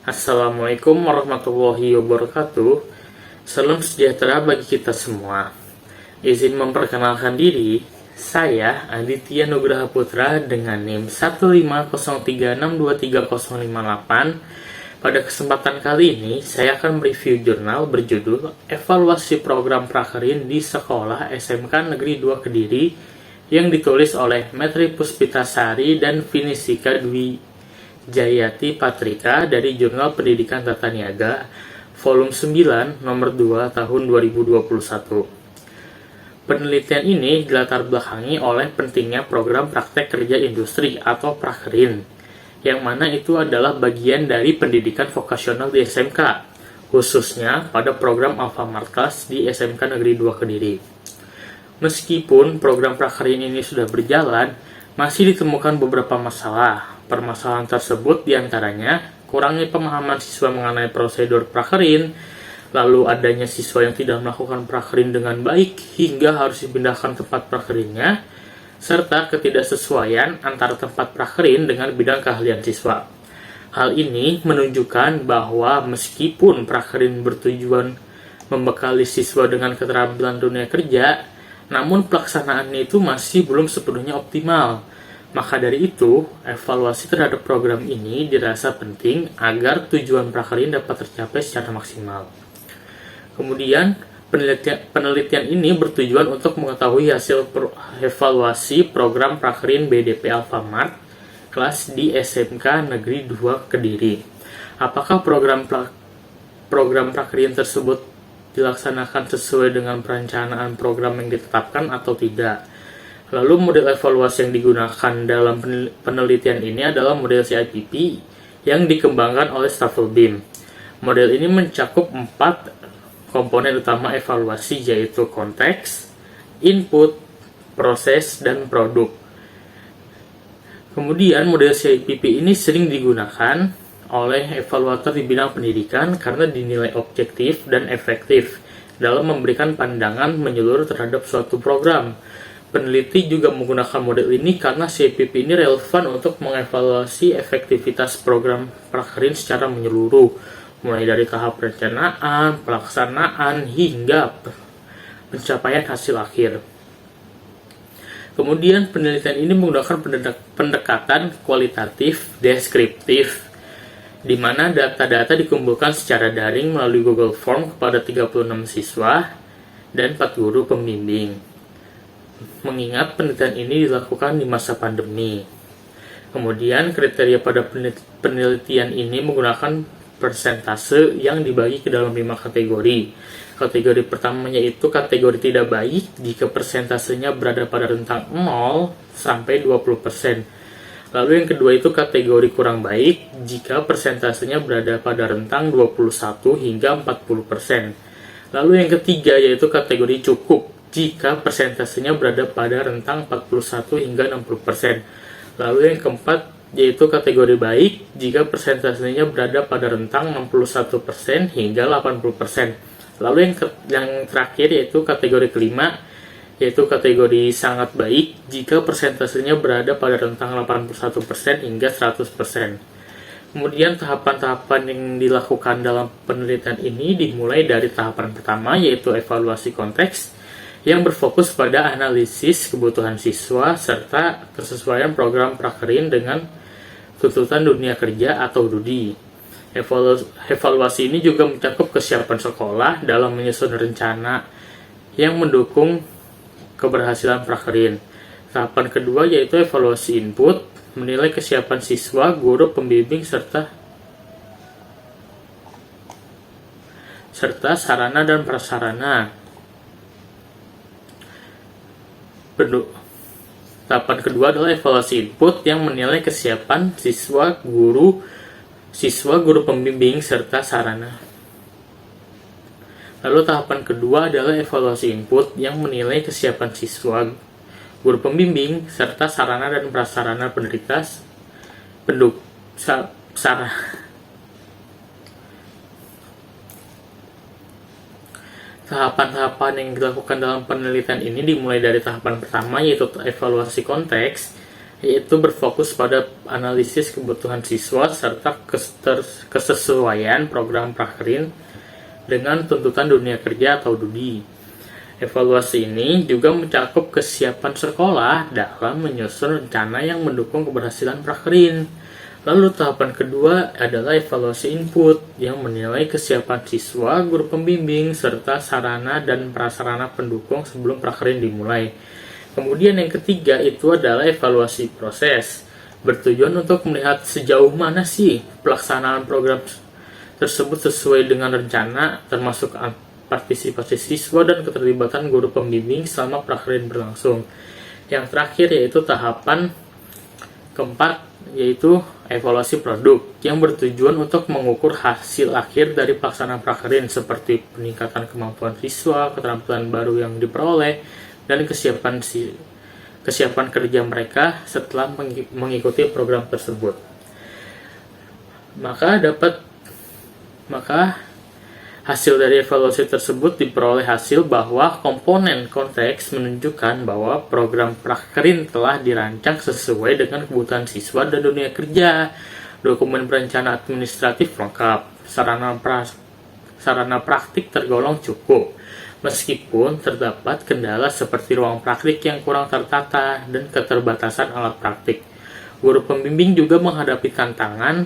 Assalamualaikum warahmatullahi wabarakatuh. Salam sejahtera bagi kita semua. Izin memperkenalkan diri, saya Aditya Nugraha Putra dengan NIM 15036230058. Pada kesempatan kali ini, saya akan mereview jurnal berjudul Evaluasi Program Prakerin di Sekolah SMK Negeri 2 Kediri yang ditulis oleh Metri Puspitasari dan Vinisika Dwi Jayati Patrika dari Jurnal Pendidikan Tata Niaga, volume 9, nomor 2, tahun 2021. Penelitian ini dilatar belakangi oleh pentingnya program praktek kerja industri atau Prakerin, yang mana itu adalah bagian dari pendidikan vokasional di SMK, khususnya pada program Alfamart Class di SMK Negeri 2 Kediri. Meskipun program Prakerin ini sudah berjalan, masih ditemukan beberapa masalah. Permasalahan tersebut diantaranya kurangnya pemahaman siswa mengenai prosedur prakerin, lalu adanya siswa yang tidak melakukan prakerin dengan baik hingga harus dipindahkan tempat prakerinnya, serta ketidaksesuaian antara tempat prakerin dengan bidang keahlian siswa. Hal ini menunjukkan bahwa meskipun prakerin bertujuan membekali siswa dengan keterampilan dunia kerja, namun pelaksanaannya itu masih belum sepenuhnya optimal. Maka dari itu, evaluasi terhadap program ini dirasa penting agar tujuan prakerin dapat tercapai secara maksimal. Kemudian, penelitian ini bertujuan untuk mengetahui hasil evaluasi program prakerin BDP Alfamart kelas di SMK Negeri 2 Kediri. Apakah program prakerin tersebut dilaksanakan sesuai dengan perencanaan program yang ditetapkan atau tidak? Lalu model evaluasi yang digunakan dalam penelitian ini adalah model CIPP yang dikembangkan oleh Stafelbeam. Model ini mencakup 4 komponen utama evaluasi, yaitu konteks, input, proses, dan produk. Kemudian model CIPP ini sering digunakan oleh evaluator di bidang pendidikan karena dinilai objektif dan efektif dalam memberikan pandangan menyeluruh terhadap suatu program. Peneliti juga menggunakan model ini karena CIPP ini relevan untuk mengevaluasi efektivitas program prakerin secara menyeluruh, mulai dari tahap perencanaan, pelaksanaan, hingga pencapaian hasil akhir. Kemudian penelitian ini menggunakan pendekatan kualitatif deskriptif, di mana data-data dikumpulkan secara daring melalui Google Form kepada 36 siswa dan 4 guru pembimbing. Mengingat penelitian ini dilakukan di masa pandemi. Kemudian kriteria pada penelitian ini menggunakan persentase yang dibagi ke dalam 5 kategori. Kategori pertama yaitu kategori tidak baik jika persentasenya berada pada rentang 0 sampai 20%. Lalu yang kedua itu kategori kurang baik jika persentasenya berada pada rentang 21 hingga 40%. Lalu yang ketiga yaitu kategori cukup jika persentasenya berada pada rentang 41 hingga 60%. Lalu yang keempat yaitu kategori baik jika persentasenya berada pada rentang 61% hingga 80%. Lalu yang terakhir yaitu kategori kelima, yaitu kategori sangat baik jika persentasenya berada pada rentang 81% hingga 100%. Kemudian tahapan-tahapan yang dilakukan dalam penelitian ini dimulai dari tahapan pertama yaitu evaluasi konteks, yang berfokus pada analisis kebutuhan siswa serta kesesuaian program prakerin dengan tuntutan dunia kerja atau DUDI. Evaluasi ini juga mencakup kesiapan sekolah dalam menyusun rencana yang mendukung keberhasilan prakerin. Tahapan kedua yaitu evaluasi input, menilai kesiapan siswa, guru, pembimbing, serta sarana dan prasarana. Tahapan kedua adalah evaluasi input yang menilai kesiapan siswa, guru pembimbing, serta sarana. Lalu tahapan kedua adalah evaluasi input yang menilai kesiapan siswa, guru pembimbing, serta sarana dan prasarana Tahapan-tahapan yang dilakukan dalam penelitian ini dimulai dari tahapan pertama yaitu evaluasi konteks, yaitu berfokus pada analisis kebutuhan siswa serta kesesuaian program prakerin dengan tuntutan dunia kerja atau DUDI. Evaluasi ini juga mencakup kesiapan sekolah dalam menyusun rencana yang mendukung keberhasilan prakerin. Lalu tahapan kedua adalah evaluasi input yang menilai kesiapan siswa, guru pembimbing, serta sarana dan prasarana pendukung sebelum prakerin dimulai. Kemudian yang ketiga itu adalah evaluasi proses, bertujuan untuk melihat sejauh mana sih pelaksanaan program tersebut sesuai dengan rencana, termasuk partisipasi siswa dan keterlibatan guru pembimbing selama prakerin berlangsung. Yang terakhir yaitu tahapan keempat, yaitu evaluasi produk yang bertujuan untuk mengukur hasil akhir dari pelaksanaan prakerin seperti peningkatan kemampuan siswa, keterampilan baru yang diperoleh, dan kesiapan kerja mereka setelah mengikuti program tersebut. Maka hasil dari evaluasi tersebut diperoleh hasil bahwa komponen konteks menunjukkan bahwa program prakerin telah dirancang sesuai dengan kebutuhan siswa dan dunia kerja. Dokumen perencanaan administratif lengkap, sarana praktik tergolong cukup, meskipun terdapat kendala seperti ruang praktik yang kurang tertata dan keterbatasan alat praktik. Guru pembimbing juga menghadapi tantangan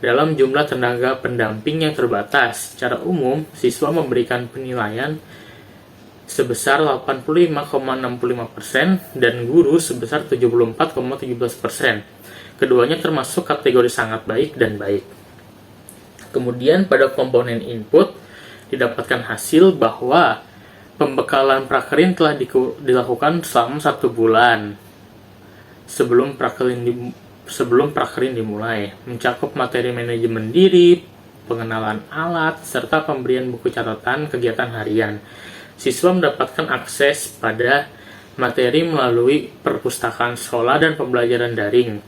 dalam jumlah tenaga pendamping yang terbatas. Secara umum, siswa memberikan penilaian sebesar 85,65% dan guru sebesar 74,17%. Keduanya termasuk kategori sangat baik dan baik. Kemudian pada komponen input didapatkan hasil bahwa pembekalan prakerin telah dilakukan selama 1 bulan sebelum prakerin dimulai, mencakup materi manajemen diri, pengenalan alat, serta pemberian buku catatan kegiatan harian. Siswa mendapatkan akses pada materi melalui perpustakaan sekolah dan pembelajaran daring.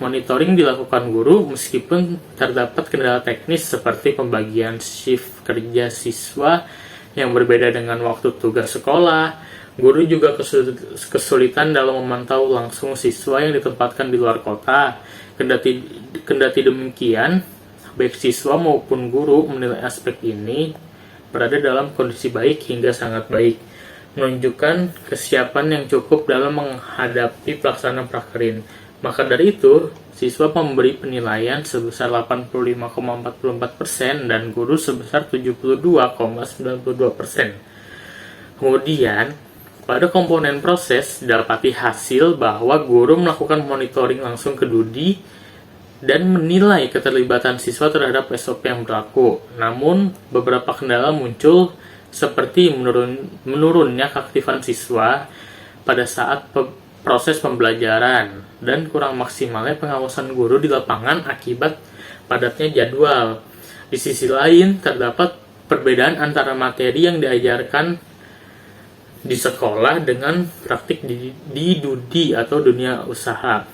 Monitoring dilakukan guru meskipun terdapat kendala teknis seperti pembagian shift kerja siswa yang berbeda dengan waktu tugas sekolah. Guru juga kesulitan dalam memantau langsung siswa yang ditempatkan di luar kota. Kendati demikian, baik siswa maupun guru menilai aspek ini berada dalam kondisi baik hingga sangat baik, menunjukkan kesiapan yang cukup dalam menghadapi pelaksanaan prakerin. Maka dari itu, siswa memberi penilaian sebesar 85,44% dan guru sebesar 72,92%. Kemudian, pada komponen proses didapati hasil bahwa guru melakukan monitoring langsung ke DUDI dan menilai keterlibatan siswa terhadap SOP yang berlaku. Namun, beberapa kendala muncul seperti menurunnya keaktifan siswa pada saat proses pembelajaran dan kurang maksimalnya pengawasan guru di lapangan akibat padatnya jadwal. Di sisi lain, terdapat perbedaan antara materi yang diajarkan di sekolah dengan praktik di DUDI atau dunia usaha,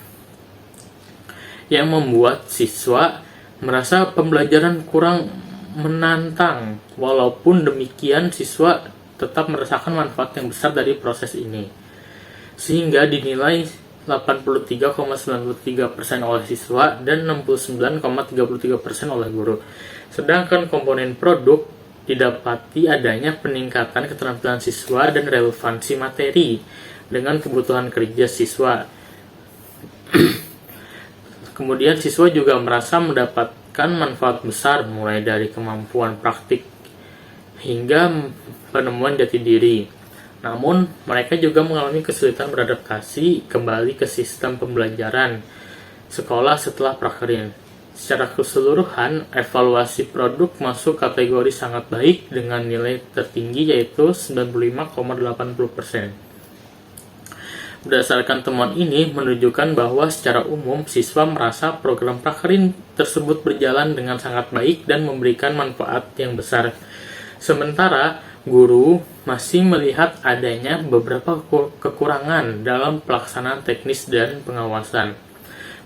yang membuat siswa merasa pembelajaran kurang menantang. Walaupun demikian, siswa tetap merasakan manfaat yang besar dari proses ini, sehingga dinilai 83,93% oleh siswa dan 69,33% oleh guru. Sedangkan komponen produk didapati adanya peningkatan keterampilan siswa dan relevansi materi dengan kebutuhan kerja siswa. Kemudian siswa juga merasa mendapatkan manfaat besar mulai dari kemampuan praktik hingga penemuan jati diri. Namun, mereka juga mengalami kesulitan beradaptasi kembali ke sistem pembelajaran sekolah setelah prakerin. Secara keseluruhan, evaluasi produk masuk kategori sangat baik dengan nilai tertinggi yaitu 95,80%. Berdasarkan temuan ini menunjukkan bahwa secara umum siswa merasa program prakerin tersebut berjalan dengan sangat baik dan memberikan manfaat yang besar. Sementara guru masih melihat adanya beberapa kekurangan dalam pelaksanaan teknis dan pengawasan.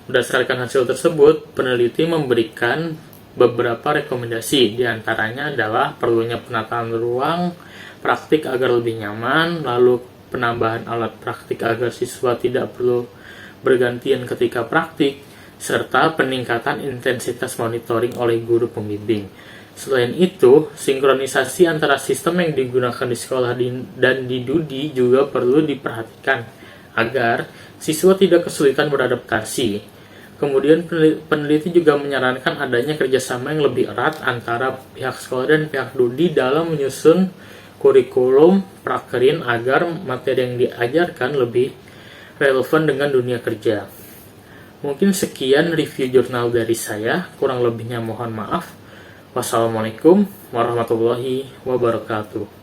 Berdasarkan hasil tersebut, peneliti memberikan beberapa rekomendasi, diantaranya adalah perlunya penataan ruang praktik agar lebih nyaman, lalu penambahan alat praktik agar siswa tidak perlu bergantian ketika praktik, serta peningkatan intensitas monitoring oleh guru pembimbing. Selain itu, sinkronisasi antara sistem yang digunakan di sekolah dan di DUDI juga perlu diperhatikan agar siswa tidak kesulitan beradaptasi. Kemudian peneliti juga menyarankan adanya kerjasama yang lebih erat antara pihak sekolah dan pihak DUDI dalam menyusun kurikulum prakerin agar materi yang diajarkan lebih relevan dengan dunia kerja. Mungkin sekian review jurnal dari saya, kurang lebihnya mohon maaf. Wassalamualaikum warahmatullahi wabarakatuh.